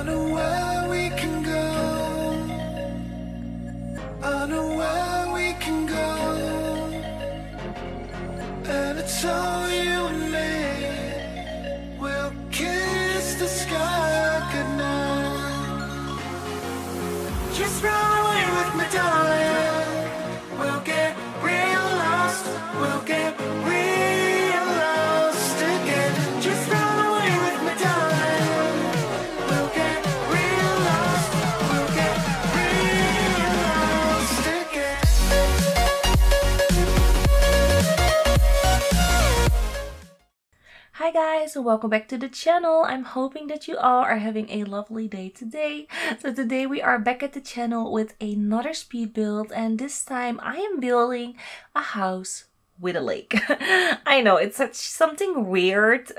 I know where we can go. I know where we can go. And it's all you and me. We'll kiss the sky goodnight. Just run away with me, darling. We'll get real lost. We'll get real lost again. Just run away with me, darling. We'll get real lost. We'll get real lost again. Hi guys, welcome back to the channel. I'm hoping that you all are having a lovely day today. So today we are back at the channel with another speed build, and this time I am building a house with a lake. I know it's something weird,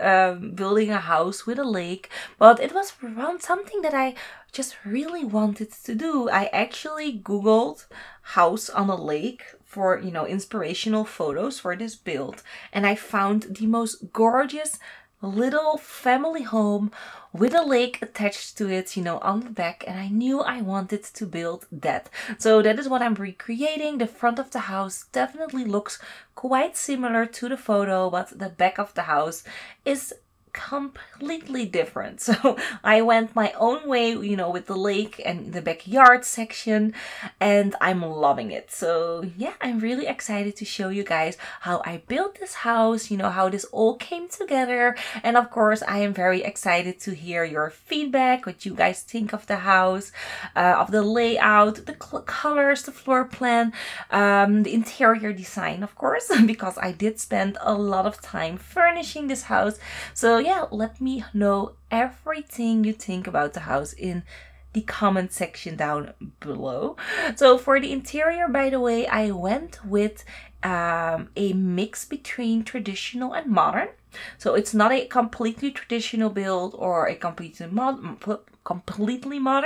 building a house with a lake, but it was around something that I just really wanted to do. I actually googled house on a lake for, you know, inspirational photos for this build, and I found the most gorgeous little family home with a lake attached to it, you know, on the back, and I knew I wanted to build that. So that is what I'm recreating. The front of the house definitely looks quite similar to the photo, but the back of the house is completely different. So I went my own way, you know, with the lake and the backyard section, and I'm loving it. So yeah, I'm really excited to show you guys how I built this house, you know, how this all came together. And of course, I am very excited to hear your feedback, what you guys think of the house, of the layout, the colors, the floor plan, the interior design, of course, because I did spend a lot of time furnishing this house. So yeah, let me know everything you think about the house in the comment section down below. So for the interior, by the way, I went with a mix between traditional and modern. So it's not a completely traditional build or a completely modern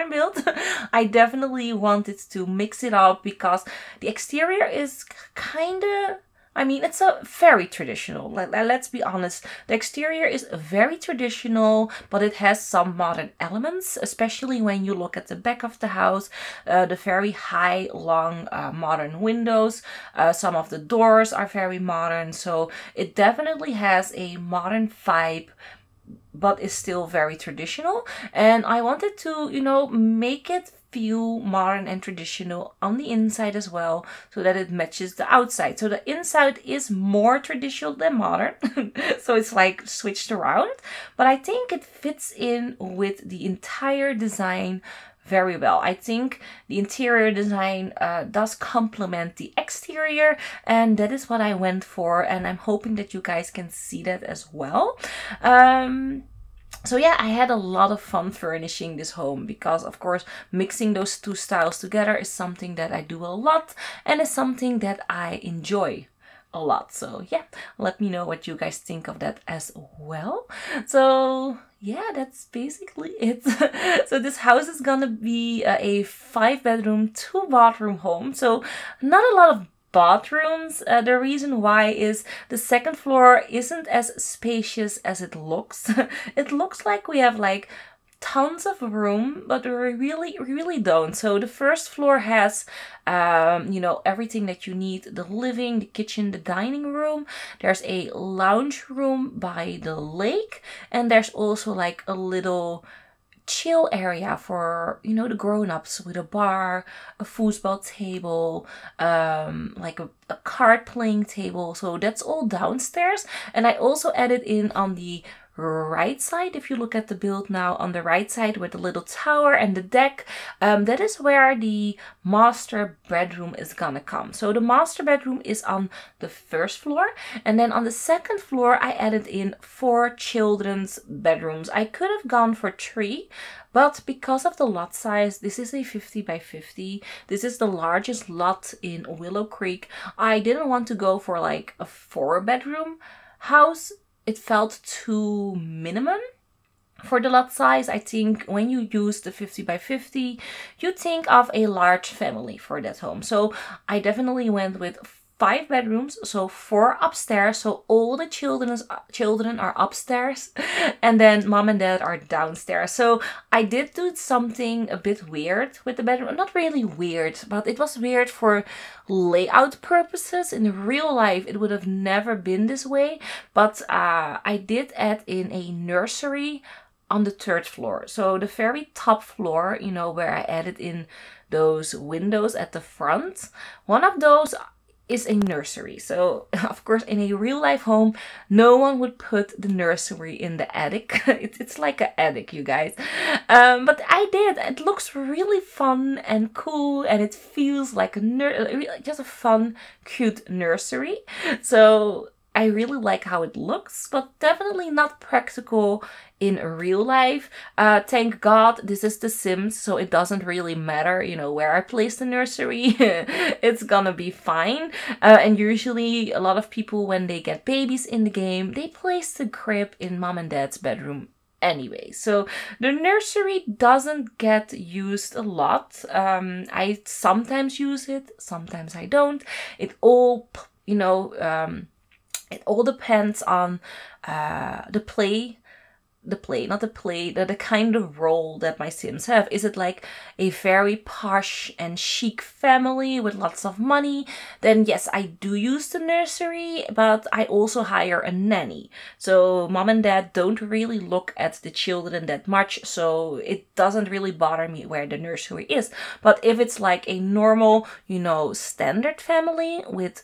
build. I definitely wanted to mix it up because the exterior is kind of, I mean, it's a very traditional. Let's be honest. The exterior is very traditional, but it has some modern elements, especially when you look at the back of the house. The very high, long, modern windows. Some of the doors are very modern. So it definitely has a modern vibe, but is still very traditional. And I wanted to, you know, make it feel modern and traditional on the inside as well, so that it matches the outside. So the inside is more traditional than modern. So it's like switched around, but I think it fits in with the entire design very well. I think the interior design does complement the exterior, and that is what I went for, and I'm hoping that you guys can see that as well. So yeah, I had a lot of fun furnishing this home because, of course, mixing those two styles together is something that I do a lot and is something that I enjoy a lot. So yeah, let me know what you guys think of that as well. So yeah, that's basically it. So this house is gonna be a 5-bedroom, 2-bathroom home. So not a lot of bathrooms. The reason why is the second floor isn't as spacious as it looks. It looks like we have like tons of room, but we really don't. So the first floor has you know, everything that you need: the living, the kitchen, the dining room. There's a lounge room by the lake, and there's also like a little chill area for, you know, the grown-ups, with a bar, a foosball table, like a card playing table. So that's all downstairs. And I also added in on the right side, if you look at the build now, on the right side with the little tower and the deck, that is where the master bedroom is gonna come. So the master bedroom is on the first floor, and then on the second floor I added in 4 children's bedrooms. I could have gone for 3, but because of the lot size, this is a 50 by 50. This is the largest lot in Willow Creek. I didn't want to go for like a 4-bedroom house. It felt too minimum for the lot size. I think when you use the 50 by 50, you think of a large family for that home. So I definitely went with 5 bedrooms, so 4 upstairs, so all the children are upstairs, and then mom and dad are downstairs. So I did do something a bit weird with the bedroom. Not really weird, but it was weird for layout purposes. In real life it would have never been this way, but I did add in a nursery on the 3rd floor. So the very top floor, you know, where I added in those windows at the front, one of those is a nursery. So of course in a real life home no one would put the nursery in the attic. It's like an attic, you guys, but I did. It looks really fun and cool, and it feels like just a fun, cute nursery. So I really like how it looks, but definitely not practical in real life. Thank God this is The Sims, so it doesn't really matter, you know, where I place the nursery. It's gonna be fine. And usually a lot of people, when they get babies in the game, they place the crib in mom and dad's bedroom anyway. So the nursery doesn't get used a lot. I sometimes use it, sometimes I don't. It all, you know, it all depends on the kind of role that my Sims have. Is it like a very posh and chic family with lots of money? Then yes, I do use the nursery, but I also hire a nanny. So mom and dad don't really look at the children that much, so it doesn't really bother me where the nursery is. But if it's like a normal, you know, standard family with,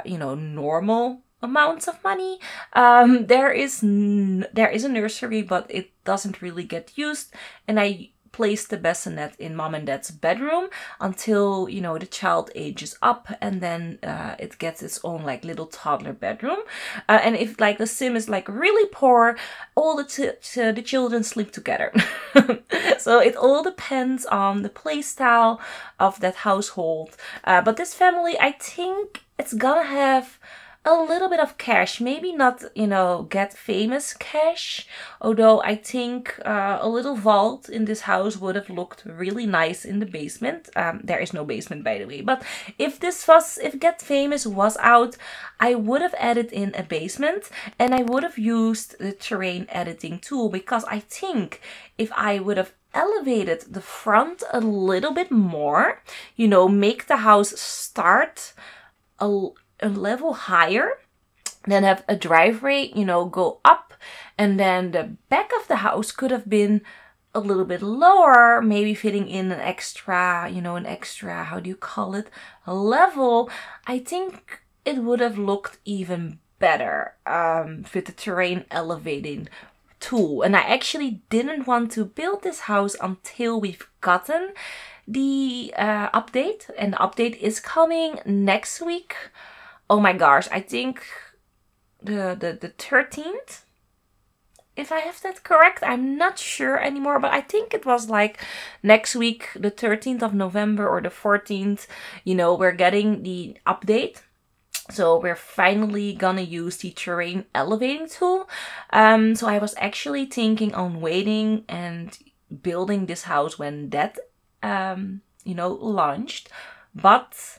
you know, normal amounts of money, there is a nursery, but it doesn't really get used, and I place the bassinet in mom and dad's bedroom until, you know, the child ages up, and then it gets its own like little toddler bedroom. And if like the Sim is like really poor, all the children sleep together. So it all depends on the play style of that household. But this family, I think it's gonna have a little bit of cash, maybe not, you know, get famous cash, although I think a little vault in this house would have looked really nice in the basement. There is no basement, by the way, but if Get Famous was out, I would have added in a basement, and I would have used the terrain editing tool, because I think if I would have elevated the front a little bit more, you know, make the house start a level higher, then have a driveway, you know, go up, and then the back of the house could have been a little bit lower, maybe fitting in an extra, you know, how do you call it, a level. I think it would have looked even better with the terrain elevating tool. And I actually didn't want to build this house until we've gotten the update, and the update is coming next week. Oh my gosh, I think the 13th, if I have that correct. I'm not sure anymore, but I think it was like next week, the 13th of November or the 14th, you know, we're getting the update. So we're finally gonna use the terrain elevating tool. So I was actually thinking on waiting and building this house when that, you know, launched, but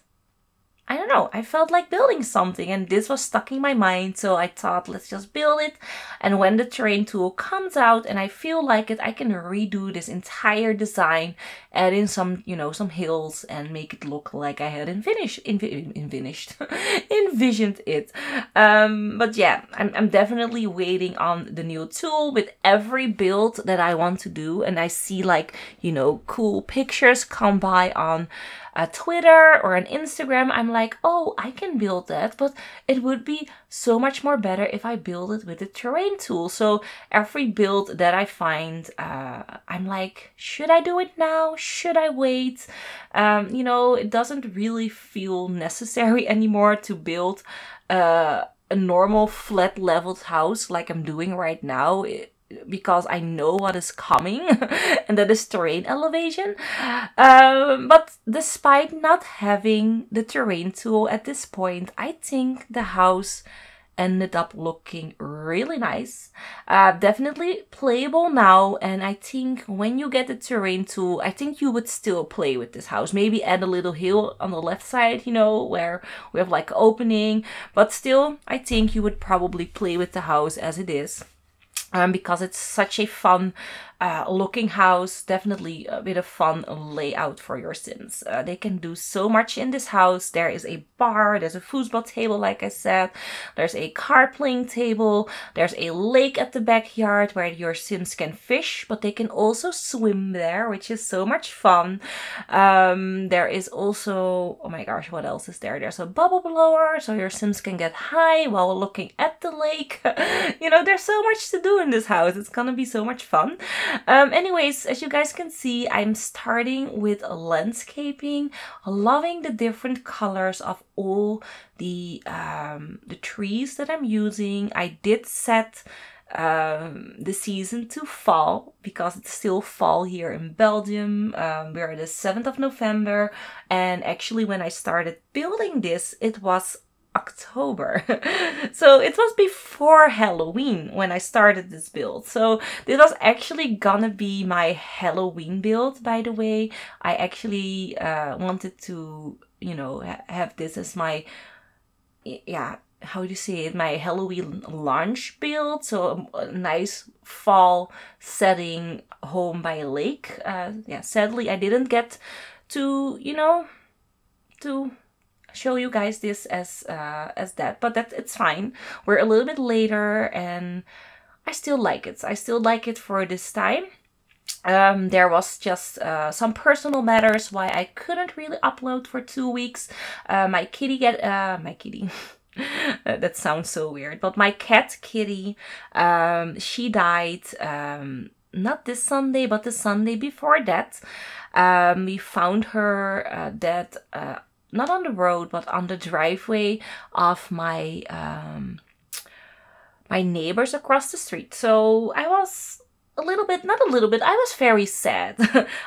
I don't know, I felt like building something, and this was stuck in my mind, so I thought, let's just build it. And when the terrain tool comes out and I feel like it, I can redo this entire design, add in some, you know, some hills, and make it look like I had envisioned it. But yeah, I'm definitely waiting on the new tool with every build that I want to do, and I see like, you know, cool pictures come by on Twitter or on Instagram. I'm like, oh, I can build that, but it would be so much more better if I build it with the terrain tool. So every build that I find, I'm like, should I do it now? Should I wait? You know, it doesn't really feel necessary anymore to build a normal flat leveled house like I'm doing right now, because I know what is coming, and that is terrain elevation. But despite not having the terrain tool at this point, I think the house ended up looking really nice. Definitely playable now, and I think when you get the terrain tool, I think you would still play with this house. Maybe add a little hill on the left side, you know, where we have like opening, but still I think you would probably play with the house as it is. Because it's such a fun looking house, definitely a bit of fun layout for your Sims. They can do so much in this house. There is a bar, there's a foosball table, like I said, there's a card playing table, there's a lake at the backyard where your Sims can fish, but they can also swim there, which is so much fun. There is also, oh my gosh, what else is there? There's a bubble blower, so your Sims can get high while looking at the lake. You know, there's so much to do in this house. It's gonna be so much fun. Anyways, as you guys can see, I'm starting with landscaping, loving the different colors of all the trees that I'm using. I did set the season to fall because it's still fall here in Belgium. We're the 7th of November, and actually when I started building this, it was October. So it was before Halloween when I started this build. So this was actually gonna be my Halloween build, by the way. I actually wanted to, you know, have this as my, yeah, how do you say it, my Halloween launch build. So a nice fall setting home by a lake. Yeah, sadly I didn't get to, you know, to show you guys this as that, but it's fine. We're a little bit later and I still like it. I still like it for this time. There was just some personal matters why I couldn't really upload for 2 weeks. My kitty that sounds so weird, but my cat Kitty, she died not this Sunday, but the Sunday before that. We found her dead, not on the road, but on the driveway of my my neighbors across the street. So I was a little bit, not a little bit, I was very sad.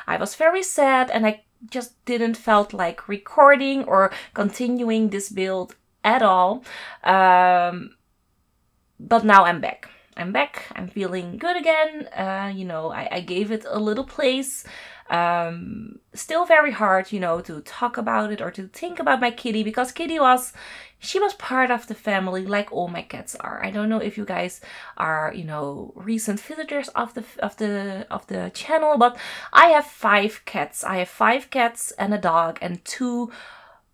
I was very sad, and I just didn't felt like recording or continuing this build at all. But now I'm back. I'm back. I'm feeling good again. You know, I gave it a little place. Still very hard, you know, to talk about it or to think about my kitty, because Kitty was part of the family, like all my cats are. I don't know if you guys are, you know, recent visitors of the channel, but I have 5 cats. I have 5 cats and a dog and 2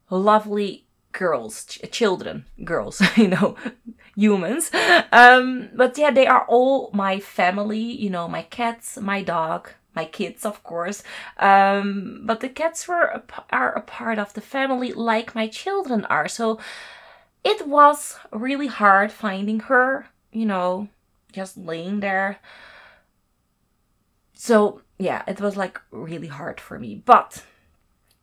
lovely girls, children, girls, you know, humans. But yeah, they are all my family, you know, my cats, my dog, my kids, of course. But the cats are a part of the family, like my children are. So it was really hard finding her, you know, just laying there. So yeah, it was like really hard for me, but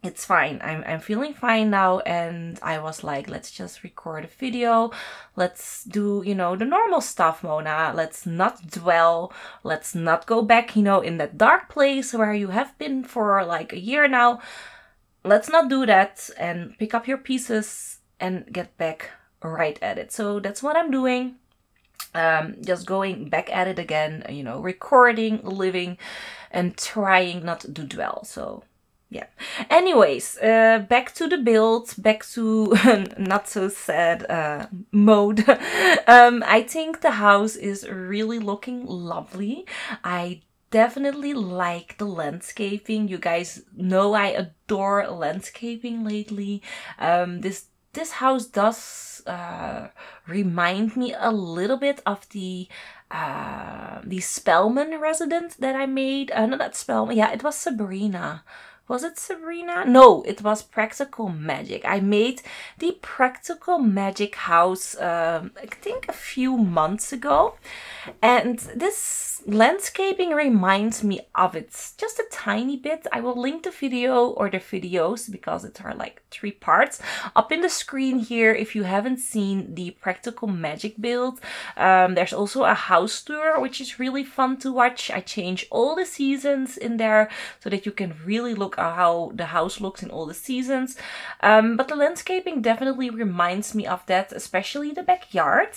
it's fine. I'm feeling fine now, and I was like, let's just record a video. Let's do, you know, the normal stuff, Mona. Let's not dwell. Let's not go back, you know, in that dark place where you have been for like a year now. Let's not do that, and pick up your pieces and get back right at it. So that's what I'm doing. Just going back at it again, you know, recording, living, and trying not to dwell. So yeah. Anyways, back to the build, back to not so sad mode. I think the house is really looking lovely. I definitely like the landscaping. You guys know I adore landscaping lately. This house does remind me a little bit of the Spellman resident that I made. No, not Spellman. Yeah, it was Sabrina. Was it Sabrina? No, it was Practical Magic. I made the Practical Magic house, I think a few months ago. And this landscaping reminds me of it just a tiny bit. I will link the video or the videos, because it are like 3 parts, up in the screen here if you haven't seen the Practical Magic build. There's also a house tour, which is really fun to watch. I change all the seasons in there so that you can really look how the house looks in all the seasons. But the landscaping definitely reminds me of that, especially the backyard.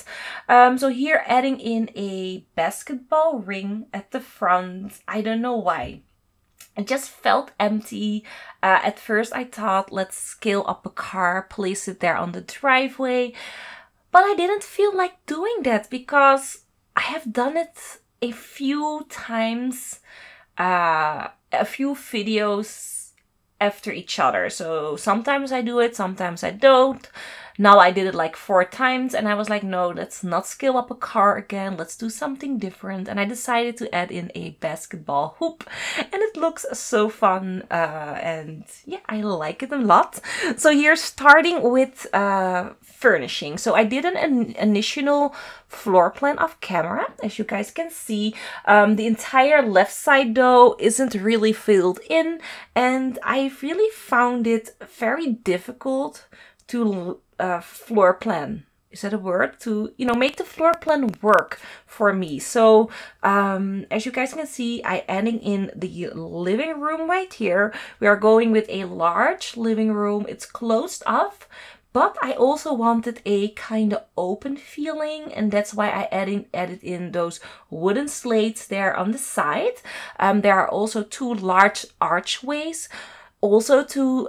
So here adding in a basketball ring at the front. I don't know why. It just felt empty. At first I thought, let's scale up a car, place it there on the driveway. But I didn't feel like doing that because I have done it a few times, a few videos after each other. So sometimes I do it, sometimes I don't. Now I did it like 4 times and I was like, no, let's not scale up a car again. Let's do something different. And I decided to add in a basketball hoop and it looks so fun. And yeah, I like it a lot. So here starting with furnishing. So I did an initial floor plan off camera. As you guys can see, the entire left side though isn't really filled in. And I really found it very difficult to floor plan. Is that a word? To, you know, make the floor plan work for me. So as you guys can see, I adding in the living room right here. We are going with a large living room. It's closed off, but I also wanted a kind of open feeling, and that's why I added in those wooden slates there on the side. There are also 2 large archways, also to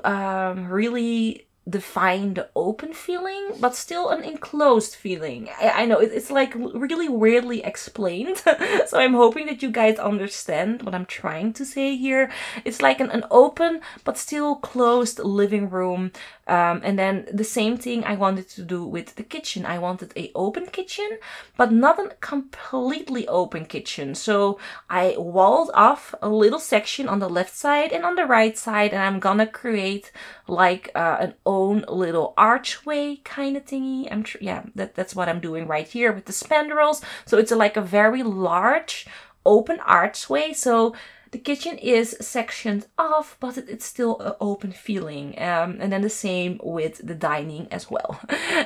really define the open feeling, but still an enclosed feeling. I know it's like really weirdly explained. So I'm hoping that you guys understand what I'm trying to say here. It's like an open but still closed living room. And then the same thing I wanted to do with the kitchen. I wanted an open kitchen, but not a completely open kitchen. So I walled off a little section on the left side and on the right side, and I'm gonna create like an own little archway kind of thingy. Yeah, that's what I'm doing right here with the spandrels. So it's like a very large open archway. So the kitchen is sectioned off, but it's still an open feeling. And then the same with the dining as well.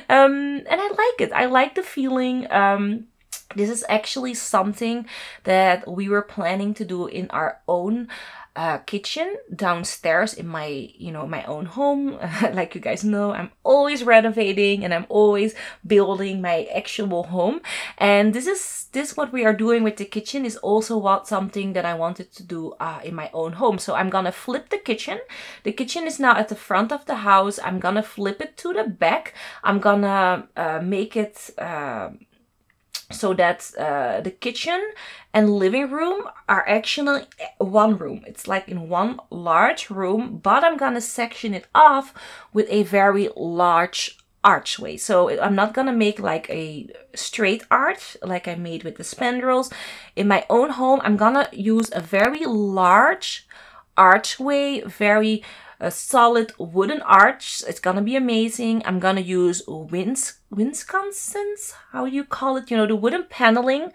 And I like it. I like the feeling. This is actually something that we were planning to do in our own kitchen downstairs in my, my own home. Like you guys know, I'm always renovating and I'm always building my actual home. And this what we are doing with the kitchen is also something that I wanted to do in my own home. So I'm gonna flip the kitchen. The kitchen is now at the front of the house. I'm gonna flip it to the back. I'm gonna make it so that the kitchen and living room are actually one room. It's like in one large room, but I'm gonna section it off with a very large archway. So I'm not gonna make like a straight arch like I made with the spandrels. In my own home, I'm gonna use a very large archway, very solid wooden arch. It's gonna be amazing. I'm gonna use Wisconsin's, how you call it, the wooden paneling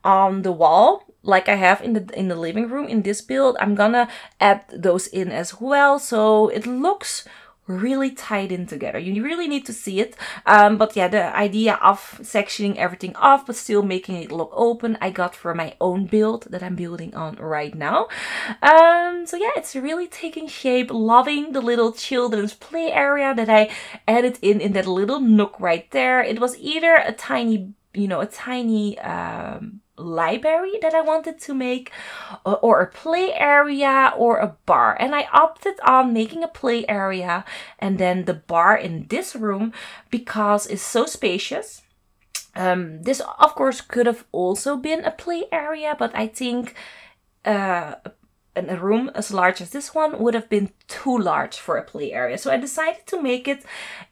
on the wall like I have in the living room in this build. I'm gonna add those in as well, so it looks really tied in together. You really need to see it. But yeah, the idea of sectioning everything off but still making it look open, I got for my own build that I'm building on right now. So yeah, it's really taking shape. Loving the little children's play area that I added in that little nook right there. It was either a tiny, library that I wanted to make, or a play area or a bar, and I opted on making a play area and then the bar in this room because it's so spacious. This of course could have also been a play area, but I think a room as large as this one would have been too large for a play area. So I decided to make it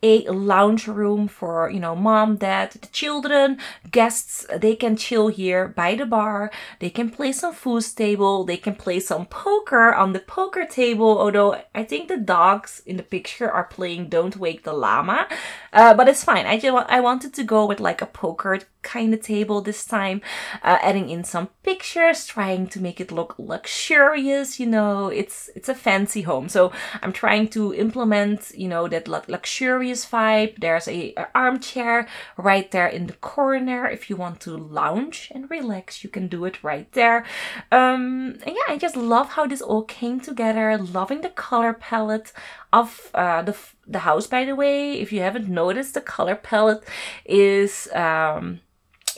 a lounge room for, mom, dad, the children, guests. They can chill here by the bar. They can play some foosball. They can play some poker on the poker table. Although I think the dogs in the picture are playing Don't Wake the Llama. But it's fine. I wanted to go with like a poker kind of table this time, adding in some pictures, trying to make it look luxurious. You know, it's a fancy home, so I'm trying to implement, you know, that luxurious vibe. There's a armchair right there in the corner. If you want to lounge and relax, you can do it right there. And yeah, I just love how this all came together. Loving the color palette of the house. By the way, if you haven't noticed, the color palette is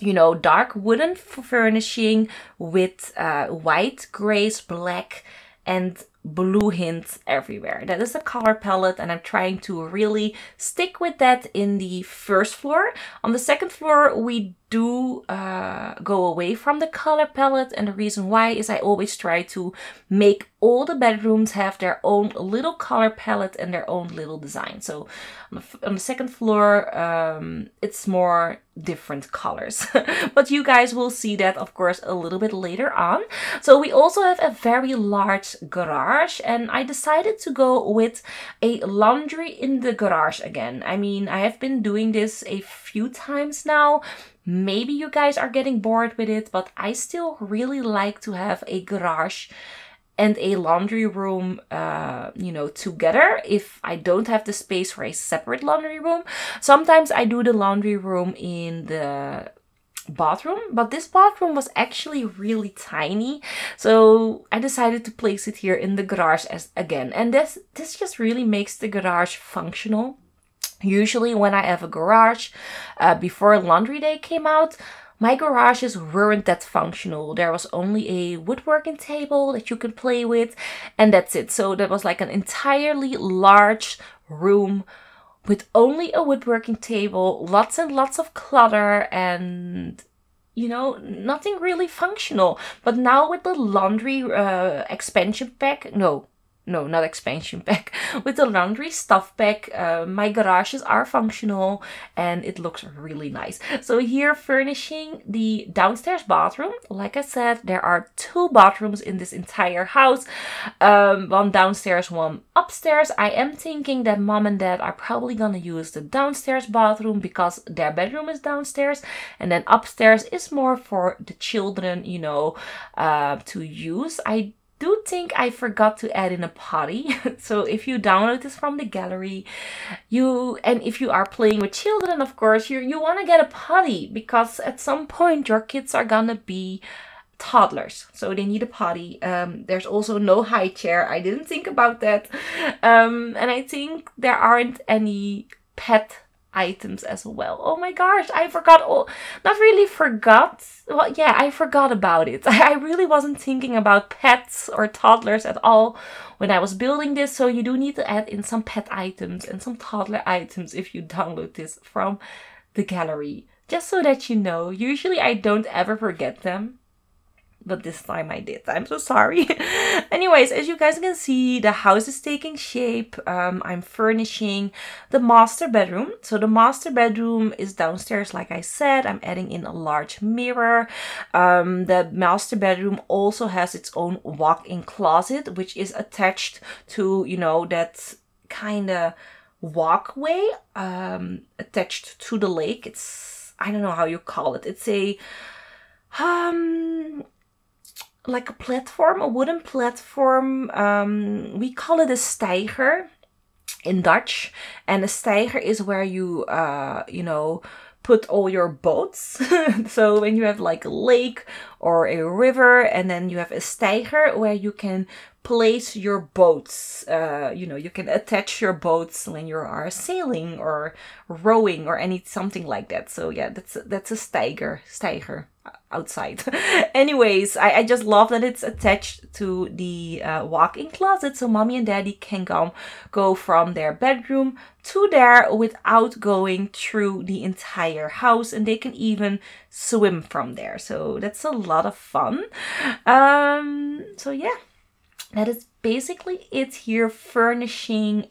you know, dark wooden furnishing with white, grays, black, and blue hints everywhere. That is the color palette, and I'm trying to really stick with that in the first floor. On the second floor, we do go away from the color palette, and the reason why is I always try to make all the bedrooms have their own little color palette and their own little design. So on the second floor, it's more different colors. But you guys will see that, of course, a little bit later on. So we also have a very large garage, and I decided to go with a laundry in the garage again. I mean, I have been doing this a few times now. Maybe you guys are getting bored with it, but I still really like to have a garage and a laundry room, you know, together if I don't have the space for a separate laundry room. Sometimes I do the laundry room in the bathroom, but this bathroom was actually really tiny, so I decided to place it here in the garage again. And this just really makes the garage functional. Usually when I have a garage, before laundry day came out, my garages weren't that functional. There was only a woodworking table that you could play with, and that's it. So that was like an entirely large room with only a woodworking table, lots and lots of clutter, and you know, nothing really functional. But now with the laundry expansion pack, no, not expansion pack, with the laundry stuff pack, my garages are functional and it looks really nice. So here, furnishing the downstairs bathroom. Like I said, there are 2 bathrooms in this entire house, one downstairs, one upstairs. I am thinking that mom and dad are probably gonna use the downstairs bathroom because their bedroom is downstairs, and then upstairs is more for the children, you know, to use. I do think I forgot to add in a potty. So if you download this from the gallery, and if you are playing with children, of course, you want to get a potty, because at some point your kids are gonna be toddlers, so they need a potty. There's also no high chair. I didn't think about that. And I think there aren't any pet items as well. Oh my gosh, I forgot not really forgot. Well, yeah, I forgot about it. I really wasn't thinking about pets or toddlers at all when I was building this. So you do need to add in some pet items and some toddler items if you download this from the gallery. Just so that you know, usually I don't ever forget them, but this time I did. I'm so sorry. Anyways, as you guys can see, the house is taking shape. I'm furnishing the master bedroom. So the master bedroom is downstairs, like I said. I'm adding in a large mirror. The master bedroom also has its own walk-in closet, which is attached to, you know, that kind of walkway attached to the lake. It's, I don't know how you call it. It's a like a platform, a wooden platform. We call it a steiger in Dutch, and a steiger is where you you know, put all your boats. So when you have like a lake or a river, and then you have a steiger where you can place your boats. You know, you can attach your boats when you are sailing or rowing or something like that. So yeah, that's a steiger outside. Anyways, I just love that it's attached to the walk-in closet, so mommy and daddy can go from their bedroom to there without going through the entire house, and they can even swim from there. So that's a lot of fun. So yeah, that is basically it here, furnishing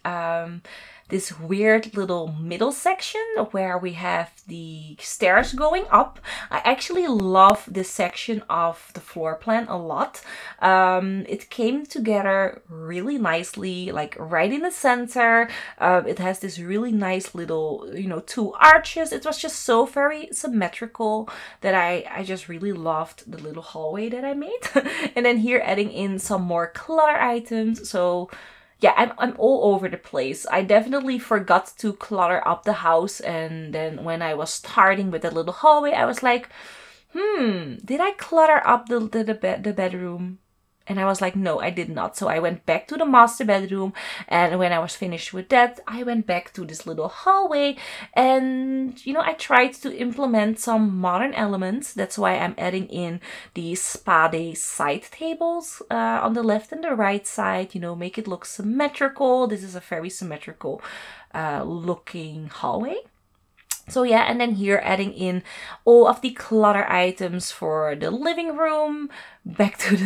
this weird little middle section where we have the stairs going up. I actually love this section of the floor plan a lot. It came together really nicely, like right in the center. It has this really nice little, you know, 2 arches. It was just so very symmetrical that I just really loved the little hallway that I made. And then here adding in some more clutter items. So yeah, I'm all over the place. I definitely forgot to clutter up the house, and then when I was starting with the little hallway, I was like, did I clutter up the bedroom? And I was like, no, I did not. So I went back to the master bedroom, and when I was finished with that, I went back to this little hallway, and you know, I tried to implement some modern elements. That's why I'm adding in these spade side tables on the left and the right side, you know, make it look symmetrical. This is a very symmetrical looking hallway. So yeah, and then here adding in all of the clutter items for the living room, back to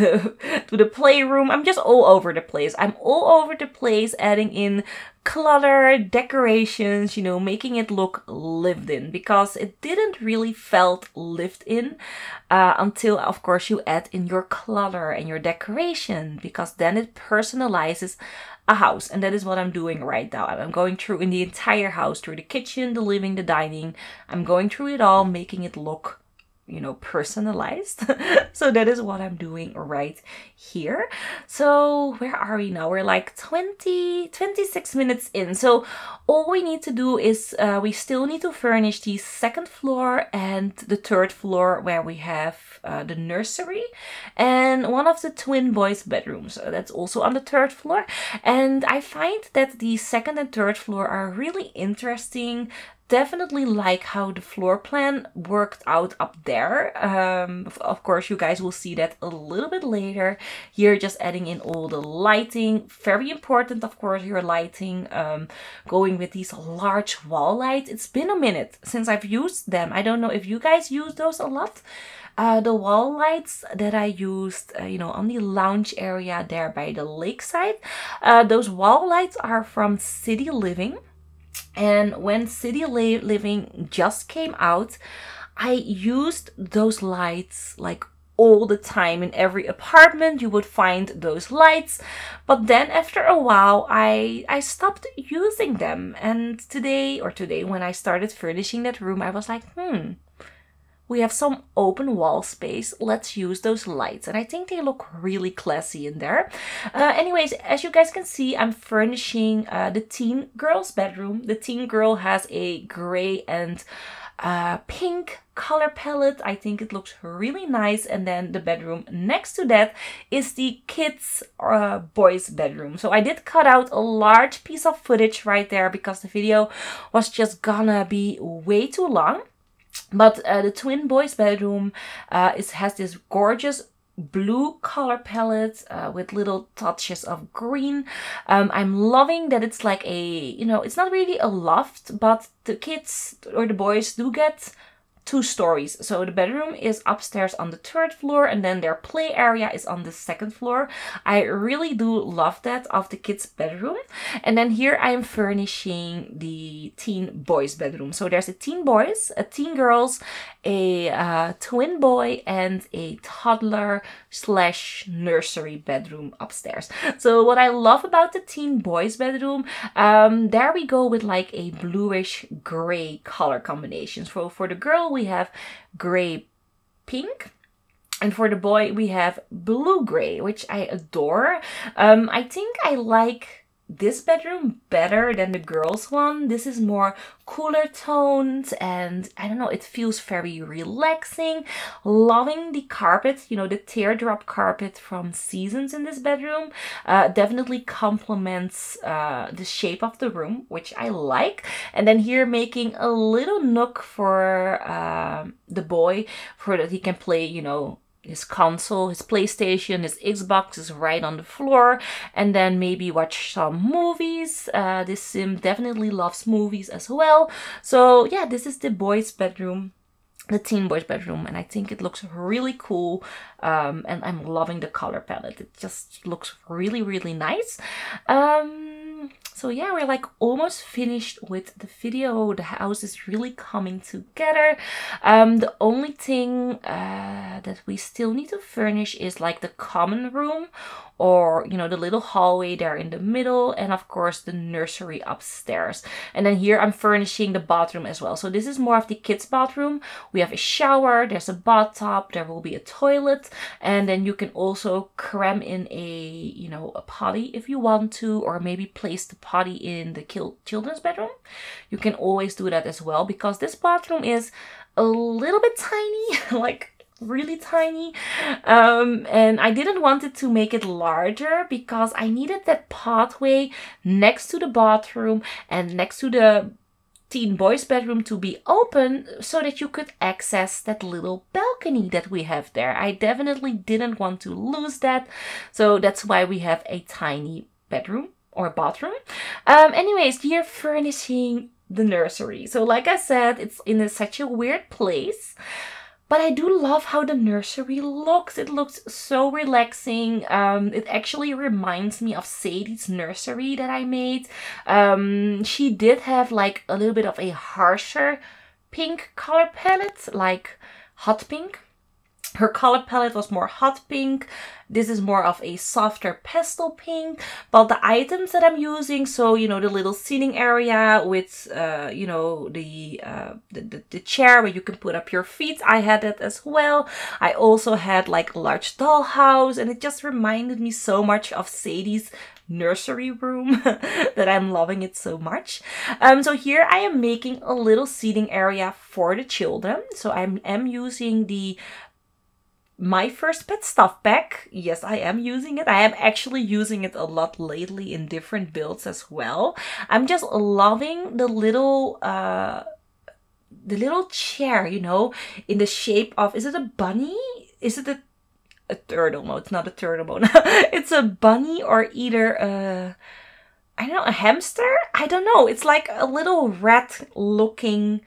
the playroom. I'm just all over the place. I'm all over the place adding in clutter, decorations, you know, making it look lived in, because it didn't really felt lived in until, of course, you add in your clutter and your decoration, because then it personalizes a house. And that is what I'm doing right now. I'm going through in the entire house, through the kitchen, the living, the dining. I'm going through it all, making it look, you know, personalized. So that is what I'm doing right here. So where are we now? We're like 26 minutes in. So all we need to do is we still need to furnish the 2nd floor and the 3rd floor, where we have the nursery and one of the twin boys' bedrooms. So that's also on the 3rd floor. And I find that the 2nd and 3rd floor are really interesting. Definitely like how the floor plan worked out up there. Of course, you guys will see that a little bit later. Here, just adding in all the lighting. Very important, of course, your lighting. Going with these large wall lights. It's been a minute since I've used them. I don't know if you guys use those a lot. The wall lights that I used, you know, on the lounge area there by the lakeside. Those wall lights are from City Living. And when City Living just came out, I used those lights like all the time. In every apartment you would find those lights. But then after a while I stopped using them. And today when I started furnishing that room, I was like, we have some open wall space. Let's use those lights. And I think they look really classy in there. Anyways, as you guys can see, I'm furnishing the teen girl's bedroom. The teen girl has a gray and pink color palette. I think it looks really nice. And then the bedroom next to that is the kids boys bedroom. So I did cut out a large piece of footage right there because the video was just gonna be way too long. But the twin boys bedroom has this gorgeous blue color palette with little touches of green. I'm loving that it's like a, you know, it's not really a loft, but the kids or the boys do get 2 stories. So the bedroom is upstairs on the 3rd floor, and then their play area is on the 2nd floor. I really do love that of the kids' bedroom. And then here I am furnishing the teen boys' bedroom. So there's a teen boys, a teen girls, a twin boy, and a toddler / nursery bedroom upstairs. So what I love about the teen boys' bedroom, there we go with like a bluish gray color combination. So for the girl, we have gray pink, and for the boy we have blue gray, which I adore. I think I like this bedroom better than the girls' one. This is more cooler toned, and I don't know, it feels very relaxing. Loving the carpet, you know, the teardrop carpet from Seasons in this bedroom. Definitely complements the shape of the room, which I like. And then here making a little nook for the boy, for that he can play, you know, his console, his PlayStation, his Xbox is right on the floor. And then maybe watch some movies. This sim definitely loves movies as well. So yeah, this is the boys' bedroom, the teen boys' bedroom. And I think it looks really cool. And I'm loving the color palette. It just looks really, really nice. So yeah, we're like almost finished with the video. The house is really coming together. The only thing that we still need to furnish is like the common room, or you know, the little hallway there in the middle, and of course the nursery upstairs. And then here I'm furnishing the bathroom as well. So this is more of the kids' bathroom. We have a shower, there's a bathtub, there will be a toilet, and then you can also cram in a, you know, a potty if you want to, or maybe place the potty in the children's bedroom. You can always do that as well, because this bathroom is a little bit tiny, like really tiny, and I didn't want it to make it larger because I needed that pathway next to the bathroom and next to the teen boys bedroom to be open, so that you could access that little balcony that we have there. I definitely didn't want to lose that, so that's why we have a tiny bedroom or bathroom. Anyways, here furnishing the nursery. So like I said, it's in such a weird place, but I do love how the nursery looks. It looks so relaxing. It actually reminds me of Sadie's nursery that I made. She did have like a little bit of a harsher pink color palette, like hot pink. Her color palette was more hot pink. This is more of a softer pastel pink. But the items that I'm using, so you know, the little seating area with you know, the chair where you can put up your feet, I had that as well. I also had like a large dollhouse, and it just reminded me so much of Sadie's nursery room that I'm loving it so much. So here I am making a little seating area for the children. So I am using the My First Pet stuff pack. Yes, I am using it. I am actually using it a lot lately in different builds as well. I'm just loving the little chair, you know, in the shape of, is it a bunny? Is it a turtle? No, it's not a turtle. No, it's a bunny, or either I don't know, a hamster? I don't know. It's like a little rat looking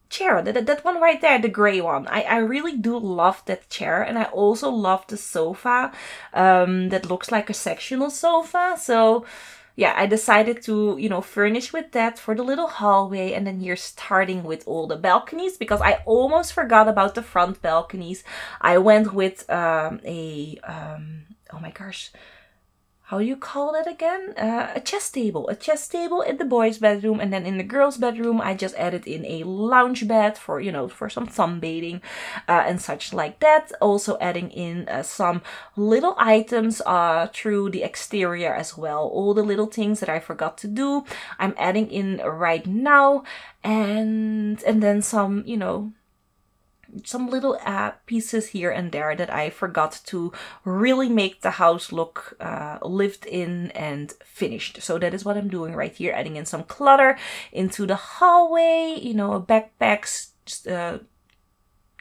chair, that one right there, the gray one. I really do love that chair, and I also love the sofa that looks like a sectional sofa. So yeah, I decided to, you know, furnish with that for the little hallway, and then here starting with all the balconies, because I almost forgot about the front balconies. I went with oh my gosh, how do you call that again? A chess table in the boys' bedroom, and then in the girls' bedroom I just added in a lounge bed for, you know, for some sunbathing and such like that. Also adding in some little items through the exterior as well. All the little things that I forgot to do, I'm adding in right now, and then some, you know, some little pieces here and there that I forgot to really make the house look lived in and finished. So that is what I'm doing right here, adding in some clutter into the hallway, you know, backpacks,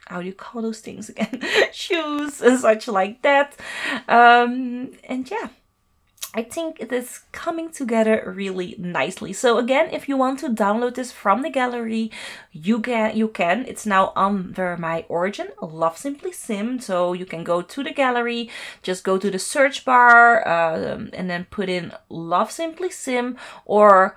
how do you call those things again? Shoes and such like that. And yeah, I think it is coming together really nicely. So again, if you want to download this from the gallery, you can. It's now under my origin, LoveSimplySim. So you can go to the gallery, just go to the search bar, and then put in LoveSimplySim or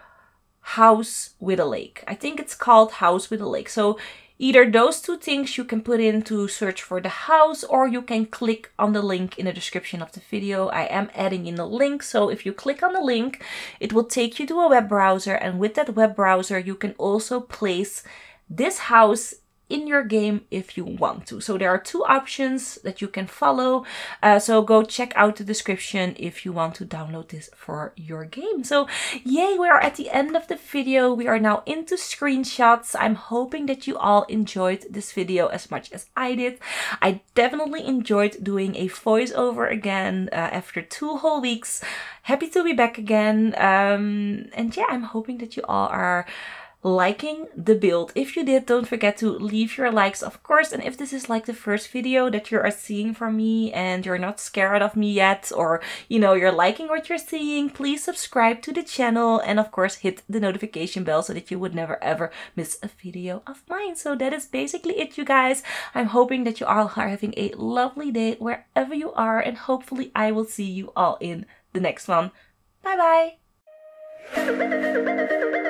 House with a Lake. I think it's called House with a Lake. So either those two things you can put in to search for the house, or you can click on the link in the description of the video. I am adding in the link, so if you click on the link, it will take you to a web browser, and with that web browser you can also place this house in your game if you want to. So there are two options that you can follow. So go check out the description if you want to download this for your game. So yay, we are at the end of the video. We are now into screenshots. I'm hoping that you all enjoyed this video as much as I did. I definitely enjoyed doing a voiceover again after 2 whole weeks. Happy to be back again. And yeah, I'm hoping that you all are liking the build. If you did, don't forget to leave your likes, of course. And if this is like the first video that you are seeing from me and you're not scared of me yet, or you know, you're liking what you're seeing, please subscribe to the channel, and of course hit the notification bell so that you would never ever miss a video of mine. So that is basically it, you guys. I'm hoping that you all are having a lovely day wherever you are, and hopefully I will see you all in the next one. Bye bye!